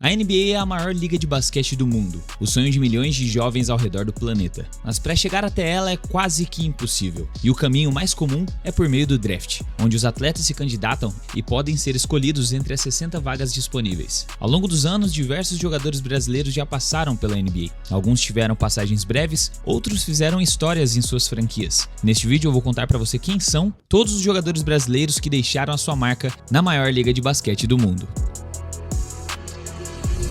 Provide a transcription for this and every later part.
A NBA é a maior liga de basquete do mundo, o sonho de milhões de jovens ao redor do planeta. Mas para chegar até ela é quase que impossível, e o caminho mais comum é por meio do draft, onde os atletas se candidatam e podem ser escolhidos entre as 60 vagas disponíveis. Ao longo dos anos, diversos jogadores brasileiros já passaram pela NBA. Alguns tiveram passagens breves, outros fizeram histórias em suas franquias. Neste vídeo eu vou contar para você quem são todos os jogadores brasileiros que deixaram a sua marca na maior liga de basquete do mundo.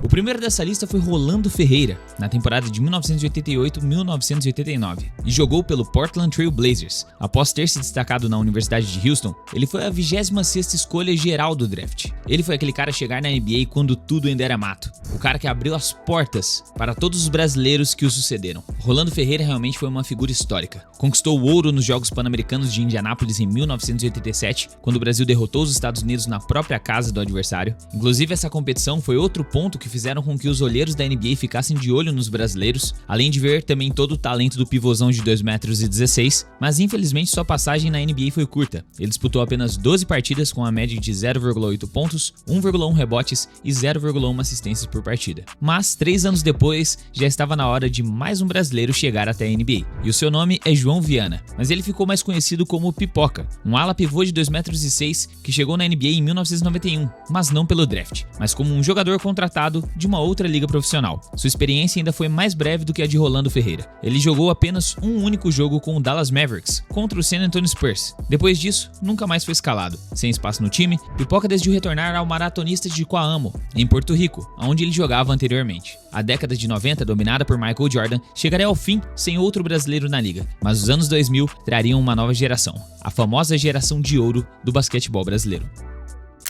O primeiro dessa lista foi Rolando Ferreira, na temporada de 1988-1989, e jogou pelo Portland Trail Blazers. Após ter se destacado na Universidade de Houston, ele foi a 26ª escolha geral do draft. Ele foi aquele cara a chegar na NBA quando tudo ainda era mato, o cara que abriu as portas para todos os brasileiros que o sucederam. Rolando Ferreira realmente foi uma figura histórica. Conquistou o ouro nos Jogos Pan-Americanos de Indianápolis em 1987, quando o Brasil derrotou os Estados Unidos na própria casa do adversário. Inclusive, essa competição foi outro ponto que fizeram com que os olheiros da NBA ficassem de olho nos brasileiros, além de ver também todo o talento do pivôzão de 2,16 m, mas infelizmente sua passagem na NBA foi curta. Ele disputou apenas 12 partidas com a média de 0,8 pontos, 1,1 rebotes e 0,1 assistências por partida. Mas 3 anos depois, já estava na hora de mais um brasileiro chegar até a NBA. E o seu nome é João Viana, mas ele ficou mais conhecido como Pipoca, um ala pivô de 2,6 m que chegou na NBA em 1991, mas não pelo draft, mas como um jogador contratado de uma outra liga profissional. Sua experiência ainda foi mais breve do que a de Rolando Ferreira. Ele jogou apenas um único jogo com o Dallas Mavericks contra o San Antonio Spurs. Depois disso, nunca mais foi escalado. Sem espaço no time, Pipoca decidiu retornar ao Maratonista de Coamo, em Porto Rico, onde ele jogava anteriormente. A década de 90, dominada por Michael Jordan, chegaria ao fim sem outro brasileiro na liga, mas os anos 2000 trariam uma nova geração, a famosa geração de ouro do basquetebol brasileiro.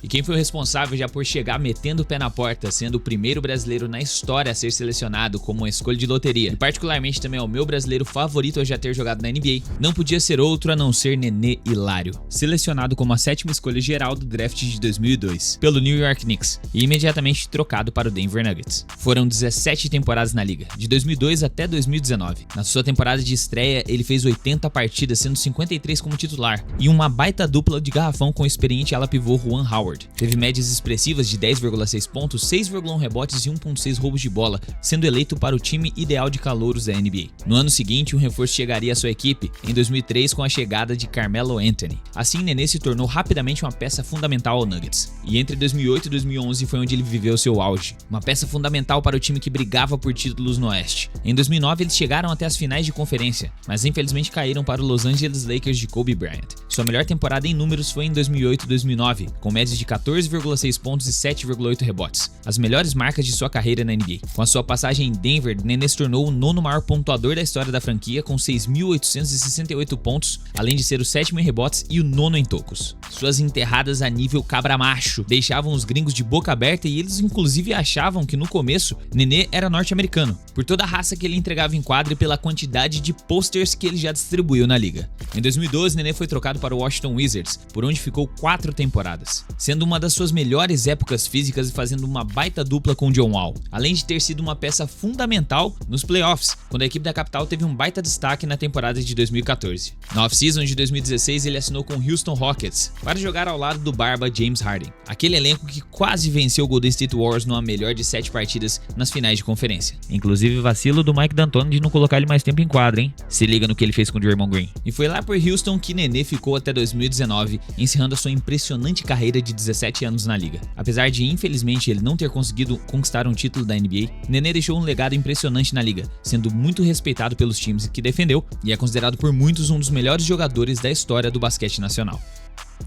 E quem foi o responsável já por chegar metendo o pé na porta, sendo o primeiro brasileiro na história a ser selecionado como uma escolha de loteria, e particularmente também é o meu brasileiro favorito a já ter jogado na NBA, não podia ser outro a não ser Nenê Hilário, selecionado como a 7ª escolha geral do draft de 2002, pelo New York Knicks, e imediatamente trocado para o Denver Nuggets. Foram 17 temporadas na liga, de 2002 até 2019. Na sua temporada de estreia, ele fez 80 partidas, sendo 53 como titular, e uma baita dupla de garrafão com o experiente ala pivô Juwan Howard. Teve médias expressivas de 10,6 pontos, 6,1 rebotes e 1,6 roubos de bola, sendo eleito para o time ideal de calouros da NBA. No ano seguinte, um reforço chegaria à sua equipe, em 2003 com a chegada de Carmelo Anthony. Assim, Nenê se tornou rapidamente uma peça fundamental ao Nuggets. E entre 2008 e 2011 foi onde ele viveu seu auge, uma peça fundamental para o time que brigava por títulos no Oeste. Em 2009 eles chegaram até as finais de conferência, mas infelizmente caíram para o Los Angeles Lakers de Kobe Bryant. Sua melhor temporada em números foi em 2008 e 2009, com médias de 14,6 pontos e 7,8 rebotes, as melhores marcas de sua carreira na NBA. Com a sua passagem em Denver, Nenê se tornou o 9º maior pontuador da história da franquia com 6.868 pontos, além de ser o 7º em rebotes e o 9º em tocos. Suas enterradas a nível cabra macho deixavam os gringos de boca aberta e eles inclusive achavam que no começo Nenê era norte-americano, por toda a raça que ele entregava em quadra e pela quantidade de posters que ele já distribuiu na liga. Em 2012, Nenê foi trocado para o Washington Wizards, por onde ficou 4 temporadas, sendo uma das suas melhores épocas físicas e fazendo uma baita dupla com John Wall, além de ter sido uma peça fundamental nos playoffs, quando a equipe da capital teve um baita destaque na temporada de 2014. Na off-season de 2016 ele assinou com o Houston Rockets para jogar ao lado do barba James Harden, aquele elenco que quase venceu o Golden State Warriors numa melhor de 7 partidas nas finais de conferência. Inclusive vacilo do Mike D'Antoni de não colocar ele mais tempo em quadra, hein? Se liga no que ele fez com o Draymond Green. E foi lá por Houston que Nenê ficou até 2019, encerrando a sua impressionante carreira de 17 anos na liga. Apesar de infelizmente ele não ter conseguido conquistar um título da NBA, Nenê deixou um legado impressionante na liga, sendo muito respeitado pelos times que defendeu e é considerado por muitos um dos melhores jogadores da história do basquete nacional.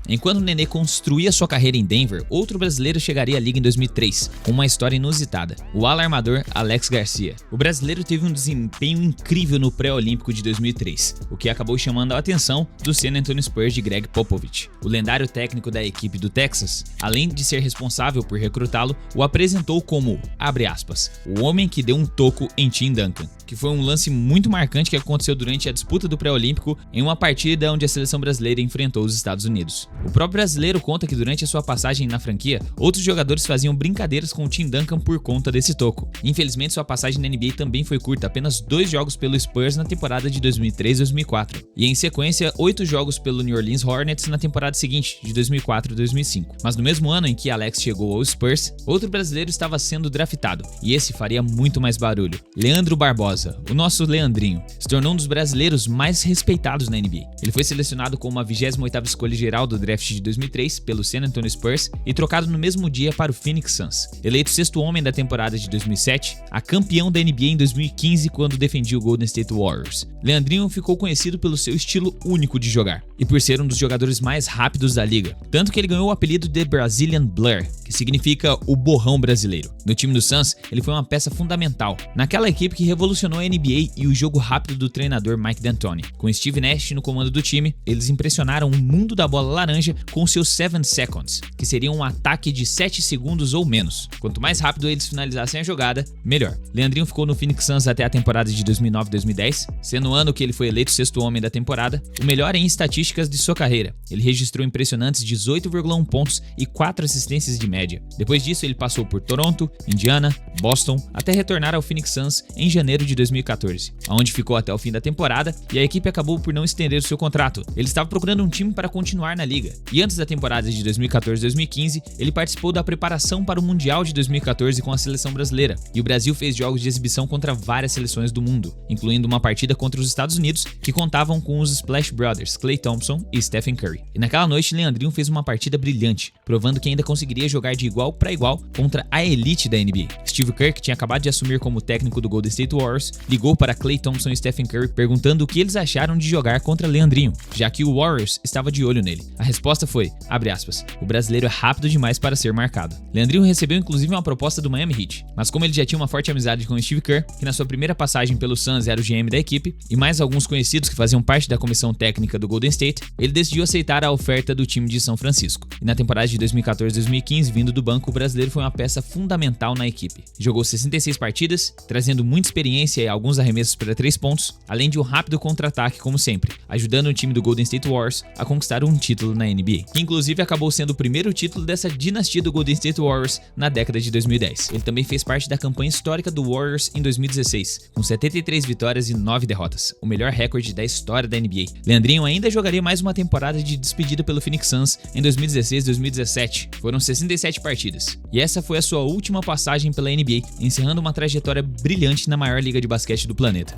Enquanto Nenê construía sua carreira em Denver, outro brasileiro chegaria à liga em 2003, com uma história inusitada, o ala armador Alex Garcia. O brasileiro teve um desempenho incrível no pré-olímpico de 2003, o que acabou chamando a atenção do San Antonio Spurs de Greg Popovich. O lendário técnico da equipe do Texas, além de ser responsável por recrutá-lo, o apresentou como, abre aspas, o homem que deu um toco em Tim Duncan, que foi um lance muito marcante que aconteceu durante a disputa do pré-olímpico em uma partida onde a seleção brasileira enfrentou os Estados Unidos. O próprio brasileiro conta que durante a sua passagem na franquia, outros jogadores faziam brincadeiras com o Tim Duncan por conta desse toco. Infelizmente, sua passagem na NBA também foi curta, apenas 2 jogos pelo Spurs na temporada de 2003-2004, e em sequência 8 jogos pelo New Orleans Hornets na temporada seguinte, de 2004-2005. Mas no mesmo ano em que Alex chegou ao Spurs, outro brasileiro estava sendo draftado, e esse faria muito mais barulho. Leandro Barbosa, o nosso Leandrinho, se tornou um dos brasileiros mais respeitados na NBA. Ele foi selecionado como a 28ª escolha geral do draft de 2003 pelo San Antonio Spurs e trocado no mesmo dia para o Phoenix Suns. Eleito 6º homem da temporada de 2007, a campeão da NBA em 2015 quando defendia o Golden State Warriors. Leandrinho ficou conhecido pelo seu estilo único de jogar e por ser um dos jogadores mais rápidos da liga, tanto que ele ganhou o apelido de Brazilian Blur, que significa o borrão brasileiro. No time do Suns, ele foi uma peça fundamental naquela equipe que revolucionou a NBA e o jogo rápido do treinador Mike D'Antoni. Com Steve Nash no comando do time, eles impressionaram o mundo da bola laranja com seus 7 seconds, que seria um ataque de 7 segundos ou menos. Quanto mais rápido eles finalizassem a jogada, melhor. Leandrinho ficou no Phoenix Suns até a temporada de 2009-2010, sendo o ano que ele foi eleito 6º homem da temporada, o melhor em estatísticas de sua carreira. Ele registrou impressionantes 18,1 pontos e 4 assistências de média. Depois disso, ele passou por Toronto, Indiana, Boston, até retornar ao Phoenix Suns em janeiro de 2014, onde ficou até o fim da temporada e a equipe acabou por não estender o seu contrato. Ele estava procurando um time para continuar na liga. E antes da temporada de 2014-2015, ele participou da preparação para o Mundial de 2014 com a seleção brasileira. E o Brasil fez jogos de exibição contra várias seleções do mundo, incluindo uma partida contra os Estados Unidos, que contavam com os Splash Brothers, Klay Thompson e Stephen Curry. E naquela noite, Leandrinho fez uma partida brilhante, provando que ainda conseguiria jogar de igual para igual contra a elite da NBA. Steve Kerr, que tinha acabado de assumir como técnico do Golden State Warriors, ligou para Klay Thompson e Stephen Curry perguntando o que eles acharam de jogar contra Leandrinho, já que o Warriors estava de olho nele. A resposta foi, abre aspas, o brasileiro é rápido demais para ser marcado. Leandrinho recebeu inclusive uma proposta do Miami Heat, mas como ele já tinha uma forte amizade com Steve Kerr, que na sua primeira passagem pelo Suns era o GM da equipe, e mais alguns conhecidos que faziam parte da comissão técnica do Golden State, ele decidiu aceitar a oferta do time de São Francisco. E na temporada de 2014-2015, vindo do banco, o brasileiro foi uma peça fundamental na equipe. Jogou 66 partidas, trazendo muita experiência e alguns arremessos para 3 pontos, além de um rápido contra-ataque como sempre, ajudando o time do Golden State Warriors a conquistar um título na NBA, que inclusive acabou sendo o primeiro título dessa dinastia do Golden State Warriors na década de 2010. Ele também fez parte da campanha histórica do Warriors em 2016, com 73 vitórias e 9 derrotas, o melhor recorde da história da NBA. Leandrinho ainda jogaria mais uma temporada de despedida pelo Phoenix Suns em 2016-2017. Foram 67 partidas. E essa foi a sua última passagem pela NBA, encerrando uma trajetória brilhante na maior liga de basquete do planeta.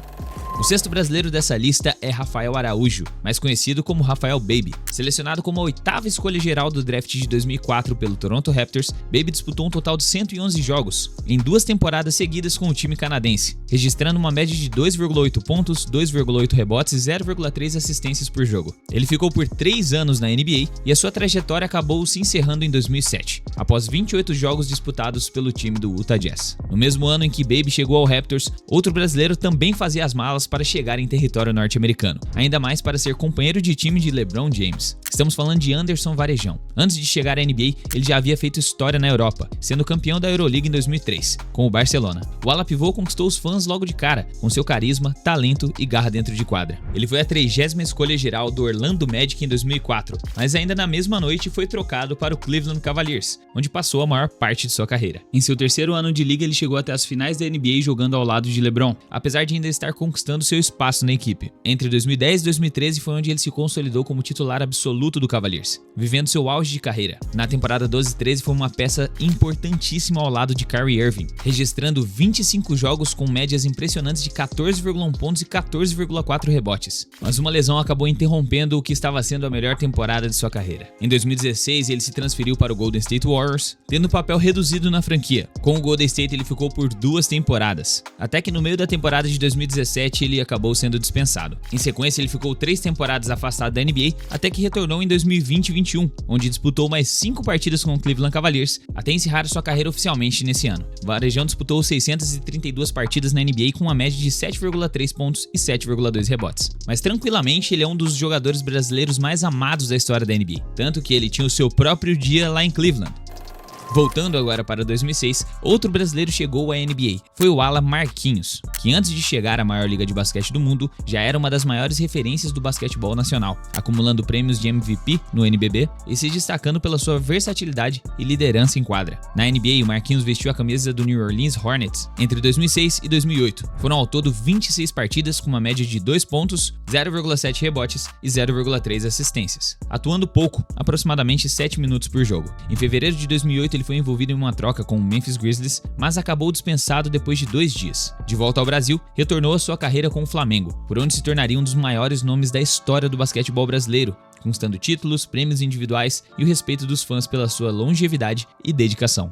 O 6º brasileiro dessa lista é Rafael Araújo, mais conhecido como Rafael Baby. Selecionado como a 8ª escolha geral do draft de 2004 pelo Toronto Raptors, Baby disputou um total de 111 jogos, em 2 temporadas seguidas com o time canadense, registrando uma média de 2,8 pontos, 2,8 rebotes e 0,3 assistências por jogo. Ele ficou por 3 anos na NBA e a sua trajetória acabou se encerrando em 2007, após 28 jogos disputados pelo time do Utah Jazz. No mesmo ano em que Baby chegou ao Raptors, outro brasileiro também fazia as malas para chegar em território norte-americano, ainda mais para ser companheiro de time de LeBron James. Estamos falando de Anderson Varejão. Antes de chegar à NBA, ele já havia feito história na Europa, sendo campeão da Euroleague em 2003, com o Barcelona. O ala pivô conquistou os fãs logo de cara, com seu carisma, talento e garra dentro de quadra. Ele foi a 30ª escolha geral do Orlando Magic em 2004, mas ainda na mesma noite foi trocado para o Cleveland Cavaliers, onde passou a maior parte de sua carreira. Em seu 3º ano de liga, ele chegou até as finais da NBA jogando ao lado de LeBron, apesar de ainda estar conquistando seu espaço na equipe. Entre 2010 e 2013 foi onde ele se consolidou como titular absoluto do Cavaliers, vivendo seu auge de carreira. Na temporada 12-13 foi uma peça importantíssima ao lado de Kyrie Irving, registrando 25 jogos com médias impressionantes de 14,1 pontos e 14,4 rebotes. Mas uma lesão acabou interrompendo o que estava sendo a melhor temporada de sua carreira. Em 2016 ele se transferiu para o Golden State Warriors, tendo papel reduzido na franquia. Com o Golden State ele ficou por 2 temporadas, até que no meio da temporada de 2017 ele acabou sendo dispensado. Em sequência ele ficou 3 temporadas afastado da NBA, até que retornou em 2020 e 2021, onde disputou mais 5 partidas com o Cleveland Cavaliers, até encerrar sua carreira oficialmente nesse ano. O Varejão disputou 632 partidas na NBA com uma média de 7,3 pontos e 7,2 rebotes. Mas tranquilamente ele é um dos jogadores brasileiros mais amados da história da NBA, tanto que ele tinha o seu próprio dia lá em Cleveland. Voltando agora para 2006, outro brasileiro chegou à NBA. Foi o ala Marquinhos, que antes de chegar à maior liga de basquete do mundo, já era uma das maiores referências do basquetebol nacional, acumulando prêmios de MVP no NBB e se destacando pela sua versatilidade e liderança em quadra. Na NBA, o Marquinhos vestiu a camisa do New Orleans Hornets entre 2006 e 2008. Foram ao todo 26 partidas com uma média de 2 pontos, 0,7 rebotes e 0,3 assistências, atuando pouco, aproximadamente 7 minutos por jogo. Em fevereiro de 2008, ele foi envolvido em uma troca com o Memphis Grizzlies, mas acabou dispensado depois de 2 dias. De volta ao Brasil, retornou a sua carreira com o Flamengo, por onde se tornaria um dos maiores nomes da história do basquetebol brasileiro, conquistando títulos, prêmios individuais e o respeito dos fãs pela sua longevidade e dedicação.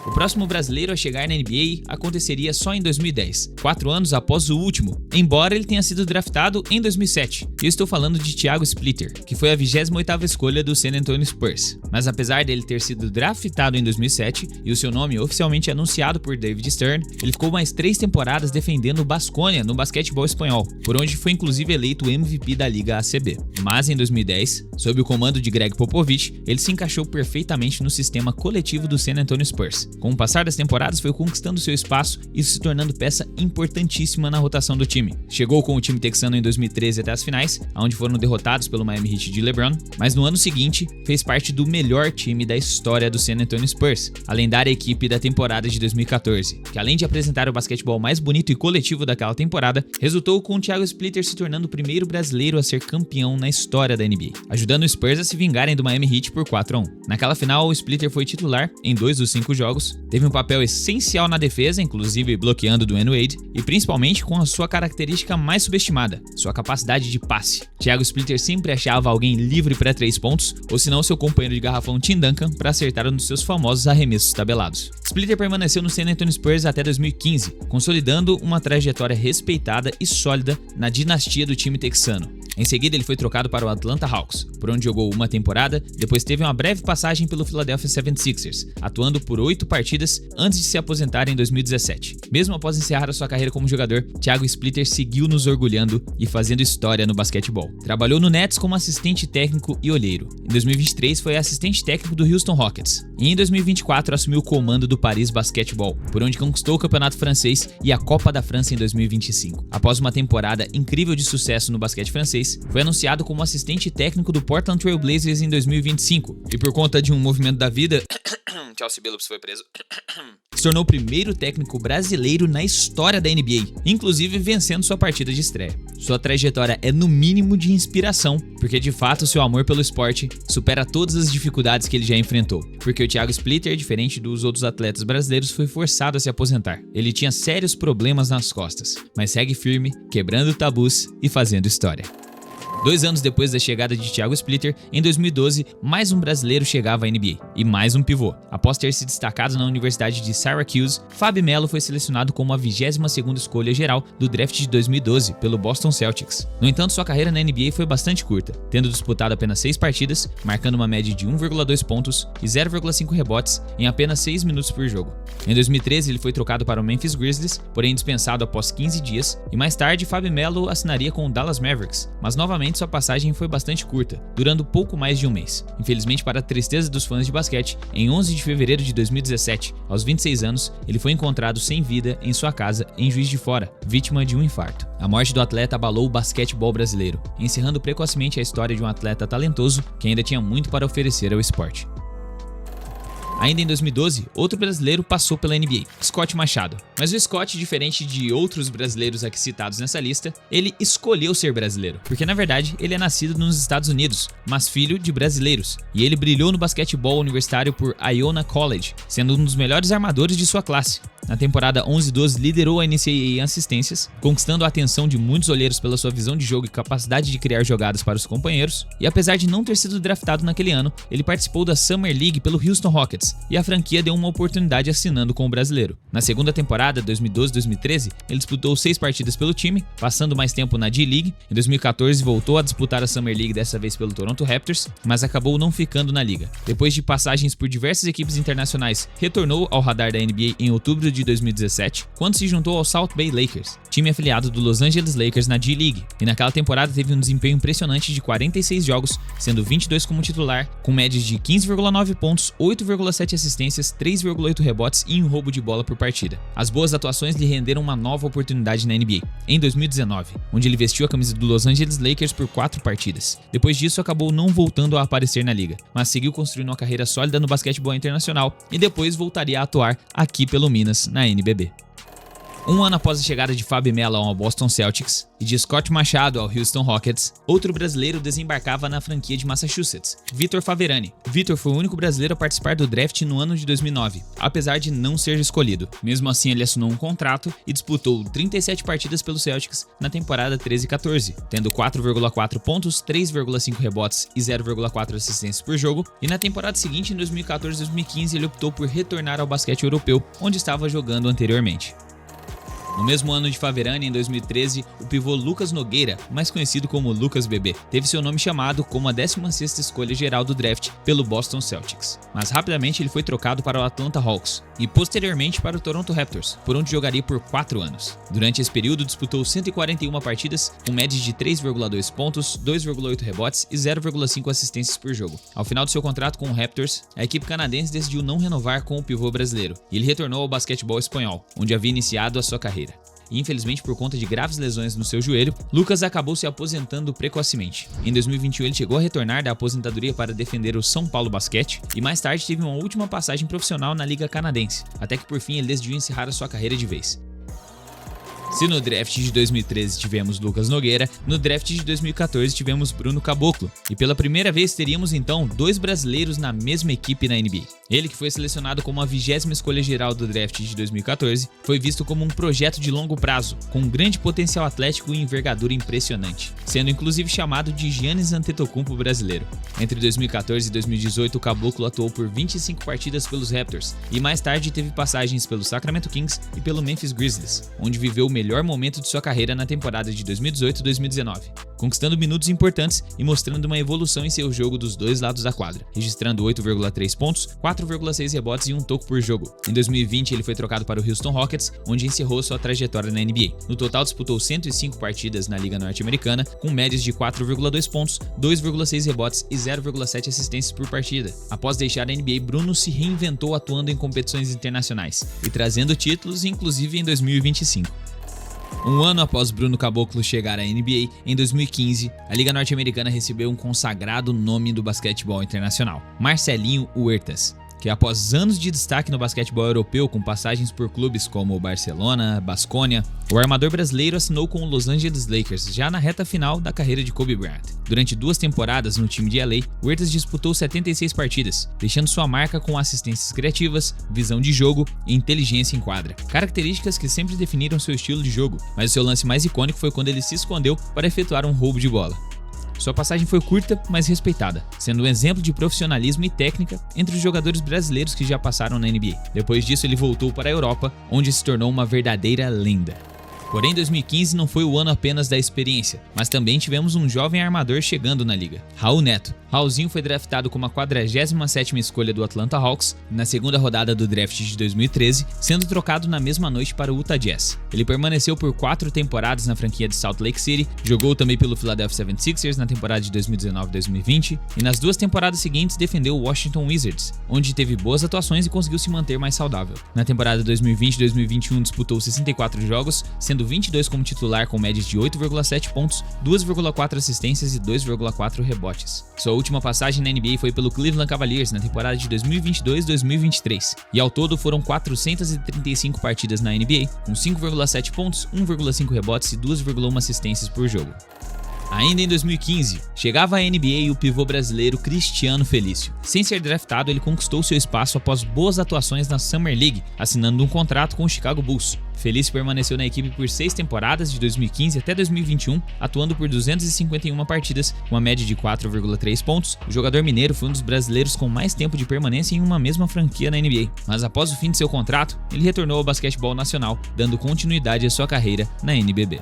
O próximo brasileiro a chegar na NBA aconteceria só em 2010, 4 anos após o último, embora ele tenha sido draftado em 2007. Eu estou falando de Thiago Splitter, que foi a 28ª escolha do San Antonio Spurs. Mas apesar dele ter sido draftado em 2007 e o seu nome oficialmente anunciado por David Stern, ele ficou mais 3 temporadas defendendo o Baskonia no basquetebol espanhol, por onde foi inclusive eleito o MVP da Liga ACB. Mas em 2010, sob o comando de Greg Popovich, ele se encaixou perfeitamente no sistema coletivo do San Antonio Spurs. Com o passar das temporadas, foi conquistando seu espaço e se tornando peça importantíssima na rotação do time. Chegou com o time texano em 2013 até as finais, onde foram derrotados pelo Miami Heat de LeBron, mas no ano seguinte fez parte do melhor time da história do San Antonio Spurs, a lendária equipe da temporada de 2014, que além de apresentar o basquetebol mais bonito e coletivo daquela temporada, resultou com o Thiago Splitter se tornando o primeiro brasileiro a ser campeão na história da NBA, ajudando o Spurs a se vingarem do Miami Heat por 4-1. Naquela final, o Splitter foi titular em 2 dos 5 jogos, teve um papel essencial na defesa, inclusive bloqueando Dwyane Wade, e principalmente com a sua característica mais subestimada, sua capacidade de passe. Thiago Splitter sempre achava alguém livre para 3 pontos, ou senão seu companheiro de garrafão Tim Duncan para acertar um dos seus famosos arremessos tabelados. Splitter permaneceu no San Antonio Spurs até 2015, consolidando uma trajetória respeitada e sólida na dinastia do time texano. Em seguida, ele foi trocado para o Atlanta Hawks, por onde jogou uma temporada, depois teve uma breve passagem pelo Philadelphia 76ers, atuando por 8 partidas antes de se aposentar em 2017. Mesmo após encerrar a sua carreira como jogador, Thiago Splitter seguiu nos orgulhando e fazendo história no basquetebol. Trabalhou no Nets como assistente técnico e olheiro. Em 2023, foi assistente técnico do Houston Rockets. E em 2024, assumiu o comando do Paris Basketball, por onde conquistou o Campeonato Francês e a Copa da França em 2025. Após uma temporada incrível de sucesso no basquete francês, foi anunciado como assistente técnico do Portland Trail Blazers em 2025 e por conta de um movimento da vida, Chauncey Billups foi preso, se tornou o primeiro técnico brasileiro na história da NBA, inclusive vencendo sua partida de estreia. Sua trajetória é no mínimo de inspiração, porque de fato seu amor pelo esporte supera todas as dificuldades que ele já enfrentou, porque o Thiago Splitter, diferente dos outros atletas brasileiros, foi forçado a se aposentar. Ele tinha sérios problemas nas costas, mas segue firme, quebrando tabus e fazendo história. 2 anos depois da chegada de Thiago Splitter, em 2012, mais um brasileiro chegava à NBA, e mais um pivô. Após ter se destacado na Universidade de Syracuse, Fábio Melo foi selecionado como a 22ª escolha geral do draft de 2012 pelo Boston Celtics. No entanto, sua carreira na NBA foi bastante curta, tendo disputado apenas 6 partidas, marcando uma média de 1,2 pontos e 0,5 rebotes em apenas 6 minutos por jogo. Em 2013, ele foi trocado para o Memphis Grizzlies, porém dispensado após 15 dias, e mais tarde Fábio Melo assinaria com o Dallas Mavericks, mas novamente sua passagem foi bastante curta, durando pouco mais de um mês. Infelizmente, para a tristeza dos fãs de basquete, em 11 de fevereiro de 2017, aos 26 anos, ele foi encontrado sem vida em sua casa em Juiz de Fora, vítima de um infarto. A morte do atleta abalou o basquetebol brasileiro, encerrando precocemente a história de um atleta talentoso que ainda tinha muito para oferecer ao esporte. Ainda em 2012, outro brasileiro passou pela NBA, Scott Machado. Mas o Scott, diferente de outros brasileiros aqui citados nessa lista, ele escolheu ser brasileiro, porque na verdade ele é nascido nos Estados Unidos, mas filho de brasileiros, e ele brilhou no basquetebol universitário por Iona College, sendo um dos melhores armadores de sua classe. Na temporada 11-12 liderou a NCAA em assistências, conquistando a atenção de muitos olheiros pela sua visão de jogo e capacidade de criar jogadas para os companheiros, e apesar de não ter sido draftado naquele ano, ele participou da Summer League pelo Houston Rockets, e a franquia deu uma oportunidade assinando com o brasileiro. Na segunda temporada, 2012-2013, ele disputou 6 partidas pelo time, passando mais tempo na D-League. Em 2014 voltou a disputar a Summer League, dessa vez pelo Toronto Raptors, mas acabou não ficando na liga. Depois de passagens por diversas equipes internacionais, retornou ao radar da NBA em outubro julho de 2017, quando se juntou ao South Bay Lakers, time afiliado do Los Angeles Lakers na G-League, e naquela temporada teve um desempenho impressionante de 46 jogos, sendo 22 como titular, com médias de 15,9 pontos, 8,7 assistências, 3,8 rebotes e um roubo de bola por partida. As boas atuações lhe renderam uma nova oportunidade na NBA, em 2019, onde ele vestiu a camisa do Los Angeles Lakers por 4 partidas. Depois disso, acabou não voltando a aparecer na liga, mas seguiu construindo uma carreira sólida no basquetebol internacional e depois voltaria a atuar aqui pelo Minas na NBB. Um ano após a chegada de Fábio Melo ao Boston Celtics e de Scott Machado ao Houston Rockets, outro brasileiro desembarcava na franquia de Massachusetts, Vitor Faverani. Vitor foi o único brasileiro a participar do draft no ano de 2009, apesar de não ser escolhido. Mesmo assim, ele assinou um contrato e disputou 37 partidas pelo Celtics na temporada 13-14, tendo 4,4 pontos, 3,5 rebotes e 0,4 assistências por jogo, e na temporada seguinte, em 2014-2015, ele optou por retornar ao basquete europeu, onde estava jogando anteriormente. No mesmo ano de Faverani, em 2013, o pivô Lucas Nogueira, mais conhecido como Lucas Bebê, teve seu nome chamado como a 16ª escolha geral do draft pelo Boston Celtics. Mas rapidamente ele foi trocado para o Atlanta Hawks e posteriormente para o Toronto Raptors, por onde jogaria por 4 anos. Durante esse período disputou 141 partidas, com médias de 3,2 pontos, 2,8 rebotes e 0,5 assistências por jogo. Ao final do seu contrato com o Raptors, a equipe canadense decidiu não renovar com o pivô brasileiro, e ele retornou ao basquetebol espanhol, onde havia iniciado a sua carreira. E infelizmente, por conta de graves lesões no seu joelho, Lucas acabou se aposentando precocemente. Em 2021 ele chegou a retornar da aposentadoria para defender o São Paulo Basquete e mais tarde teve uma última passagem profissional na Liga Canadense, até que por fim ele decidiu encerrar a sua carreira de vez. Se no draft de 2013 tivemos Lucas Nogueira, no draft de 2014 tivemos Bruno Caboclo, e pela primeira vez teríamos então 2 brasileiros na mesma equipe na NBA. Ele, que foi selecionado como a 20ª escolha geral do draft de 2014, foi visto como um projeto de longo prazo, com um grande potencial atlético e envergadura impressionante, sendo inclusive chamado de Giannis Antetokounmpo brasileiro. Entre 2014 e 2018, o Caboclo atuou por 25 partidas pelos Raptors, e mais tarde teve passagens pelo Sacramento Kings e pelo Memphis Grizzlies, onde viveu o melhor momento de sua carreira na temporada de 2018 e 2019, conquistando minutos importantes e mostrando uma evolução em seu jogo dos dois lados da quadra, registrando 8,3 pontos, 4,6 rebotes e um toco por jogo. Em 2020 ele foi trocado para o Houston Rockets, onde encerrou sua trajetória na NBA. No total disputou 105 partidas na Liga Norte-Americana, com médias de 4,2 pontos, 2,6 rebotes e 0,7 assistências por partida. Após deixar a NBA, Bruno se reinventou atuando em competições internacionais e trazendo títulos, inclusive em 2025. Um ano após Bruno Caboclo chegar à NBA, em 2015, a Liga Norte-Americana recebeu um consagrado nome do basquetebol internacional, Marcelinho Huertas, que após anos de destaque no basquetebol europeu com passagens por clubes como o Barcelona, Baskonia, o armador brasileiro assinou com o Los Angeles Lakers já na reta final da carreira de Kobe Bryant. Durante 2 temporadas no time de LA, Huertas disputou 76 partidas, deixando sua marca com assistências criativas, visão de jogo e inteligência em quadra, características que sempre definiram seu estilo de jogo, mas o seu lance mais icônico foi quando ele se escondeu para efetuar um roubo de bola. Sua passagem foi curta, mas respeitada, sendo um exemplo de profissionalismo e técnica entre os jogadores brasileiros que já passaram na NBA. Depois disso, ele voltou para a Europa, onde se tornou uma verdadeira lenda. Porém, 2015 não foi o ano apenas da experiência, mas também tivemos um jovem armador chegando na liga, Raul Neto. Raulzinho foi draftado como a 47ª escolha do Atlanta Hawks na segunda rodada do draft de 2013, sendo trocado na mesma noite para o Utah Jazz. Ele permaneceu por 4 temporadas na franquia de Salt Lake City, jogou também pelo Philadelphia 76ers na temporada de 2019-2020 e nas 2 temporadas seguintes defendeu o Washington Wizards, onde teve boas atuações e conseguiu se manter mais saudável. Na temporada 2020-2021 disputou 64 jogos, sendo 22 como titular com médias de 8,7 pontos, 2,4 assistências e 2,4 rebotes. Sua última passagem na NBA foi pelo Cleveland Cavaliers na temporada de 2022-2023, e ao todo foram 435 partidas na NBA, com 5,7 pontos, 1,5 rebotes e 2,1 assistências por jogo. Ainda em 2015, chegava à NBA o pivô brasileiro Cristiano Felício. Sem ser draftado, ele conquistou seu espaço após boas atuações na Summer League, assinando um contrato com o Chicago Bulls. Felício permaneceu na equipe por 6 temporadas, de 2015 até 2021, atuando por 251 partidas, com uma média de 4,3 pontos. O jogador mineiro foi um dos brasileiros com mais tempo de permanência em uma mesma franquia na NBA, mas após o fim de seu contrato, ele retornou ao basquetebol nacional, dando continuidade à sua carreira na NBB.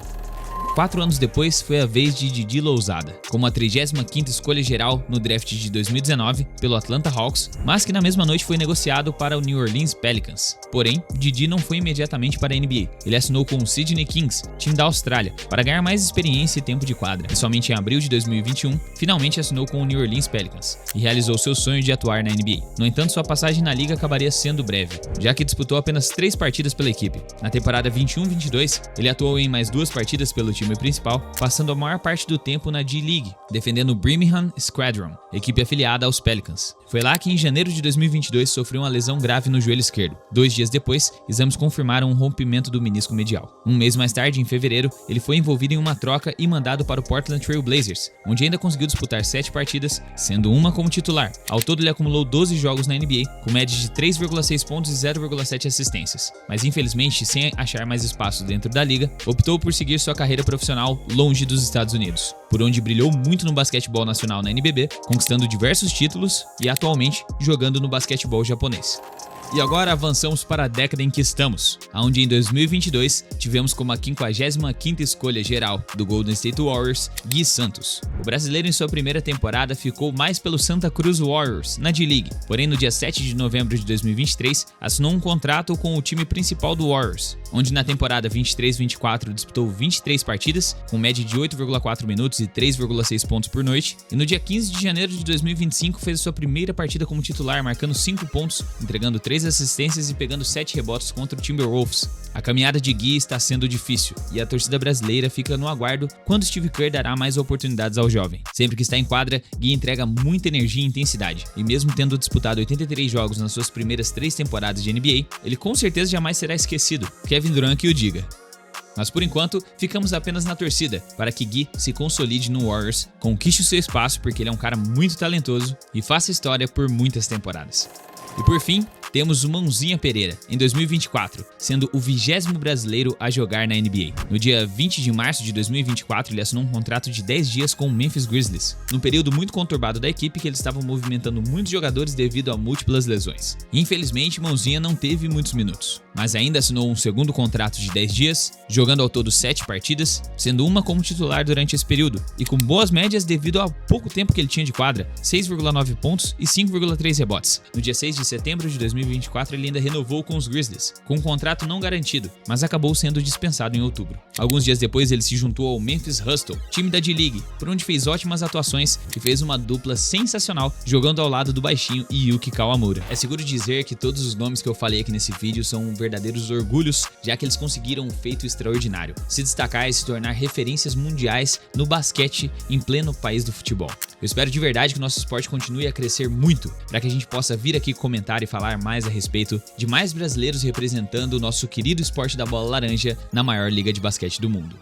4 anos depois, foi a vez de Didi Lousada, como a 35ª escolha geral no draft de 2019 pelo Atlanta Hawks, mas que na mesma noite foi negociado para o New Orleans Pelicans. Porém, Didi não foi imediatamente para a NBA. Ele assinou com o Sydney Kings, time da Austrália, para ganhar mais experiência e tempo de quadra. E somente em abril de 2021, finalmente assinou com o New Orleans Pelicans e realizou seu sonho de atuar na NBA. No entanto, sua passagem na liga acabaria sendo breve, já que disputou apenas 3 partidas pela equipe. Na temporada 21-22, ele atuou em mais 2 partidas pelo time principal, passando a maior parte do tempo na D-League, defendendo o Birmingham Squadron, equipe afiliada aos Pelicans. Foi lá que em janeiro de 2022 sofreu uma lesão grave no joelho esquerdo. 2 dias depois, exames confirmaram um rompimento do menisco medial. Um mês mais tarde, em fevereiro, ele foi envolvido em uma troca e mandado para o Portland Trail Blazers, onde ainda conseguiu disputar 7 partidas, sendo uma como titular. Ao todo, ele acumulou 12 jogos na NBA, com média de 3,6 pontos e 0,7 assistências. Mas infelizmente, sem achar mais espaço dentro da liga, optou por seguir sua carreira profissional longe dos Estados Unidos, por onde brilhou muito no basquetebol nacional na NBB, conquistando diversos títulos e atualmente jogando no basquetebol japonês. E agora avançamos para a década em que estamos, onde em 2022 tivemos como a 55ª escolha geral do Golden State Warriors, Gui Santos. O brasileiro em sua primeira temporada ficou mais pelo Santa Cruz Warriors, na D-League, porém no dia 7 de novembro de 2023 assinou um contrato com o time principal do Warriors, onde na temporada 23-24 disputou 23 partidas, com média de 8,4 minutos e 3,6 pontos por noite, e no dia 15 de janeiro de 2025 fez a sua primeira partida como titular, marcando 5 pontos, entregando 3 assistências e pegando 7 rebotes contra o Timberwolves. A caminhada de Gui está sendo difícil e a torcida brasileira fica no aguardo quando Steve Kerr dará mais oportunidades ao jovem. Sempre que está em quadra, Gui entrega muita energia e intensidade, e mesmo tendo disputado 83 jogos nas suas primeiras 3 temporadas de NBA, ele com certeza jamais será esquecido, Kevin Durant que o diga. Mas por enquanto, ficamos apenas na torcida para que Gui se consolide no Warriors, conquiste o seu espaço porque ele é um cara muito talentoso e faça história por muitas temporadas. E por fim, temos o Mãozinha Pereira, em 2024, sendo o 20º brasileiro a jogar na NBA. No dia 20 de março de 2024, ele assinou um contrato de 10 dias com o Memphis Grizzlies, num período muito conturbado da equipe que eles estavam movimentando muitos jogadores devido a múltiplas lesões. Infelizmente, Mãozinha não teve muitos minutos, mas ainda assinou um segundo contrato de 10 dias, jogando ao todo 7 partidas, sendo uma como titular durante esse período, e com boas médias devido ao pouco tempo que ele tinha de quadra, 6,9 pontos e 5,3 rebotes. No dia 6 de setembro de 2024, ele ainda renovou com os Grizzlies, com um contrato não garantido, mas acabou sendo dispensado em outubro. Alguns dias depois, ele se juntou ao Memphis Hustle, time da D-League, por onde fez ótimas atuações e fez uma dupla sensacional, jogando ao lado do baixinho Yuki Kawamura. É seguro dizer que todos os nomes que eu falei aqui nesse vídeo são verdadeiros orgulhos, já que eles conseguiram um feito extraordinário, se destacar e se tornar referências mundiais no basquete em pleno país do futebol. Eu espero de verdade que o nosso esporte continue a crescer muito, para que a gente possa vir aqui comentar e falar mais a respeito de mais brasileiros representando o nosso querido esporte da bola laranja na maior liga de basquete do mundo.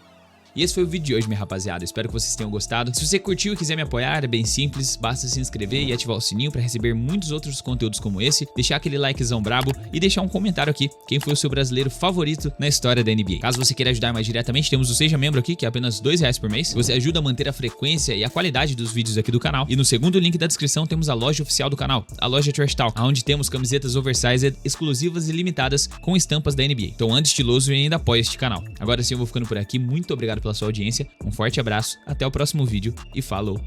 E esse foi o vídeo de hoje, minha rapaziada. Espero que vocês tenham gostado. Se você curtiu e quiser me apoiar, é bem simples. Basta se inscrever e ativar o sininho para receber muitos outros conteúdos como esse. Deixar aquele likezão brabo e deixar um comentário aqui. Quem foi o seu brasileiro favorito na história da NBA? Caso você queira ajudar mais diretamente, temos o Seja Membro aqui, que é apenas R$2 por mês. Você ajuda a manter a frequência e a qualidade dos vídeos aqui do canal. E no segundo link da descrição temos a loja oficial do canal, a loja Trash Talk, onde temos camisetas oversized, exclusivas e limitadas com estampas da NBA. Então ande estiloso e ainda apoie este canal. Agora sim eu vou ficando por aqui. Muito obrigado pela sua audiência. Um forte abraço, até o próximo vídeo e falou!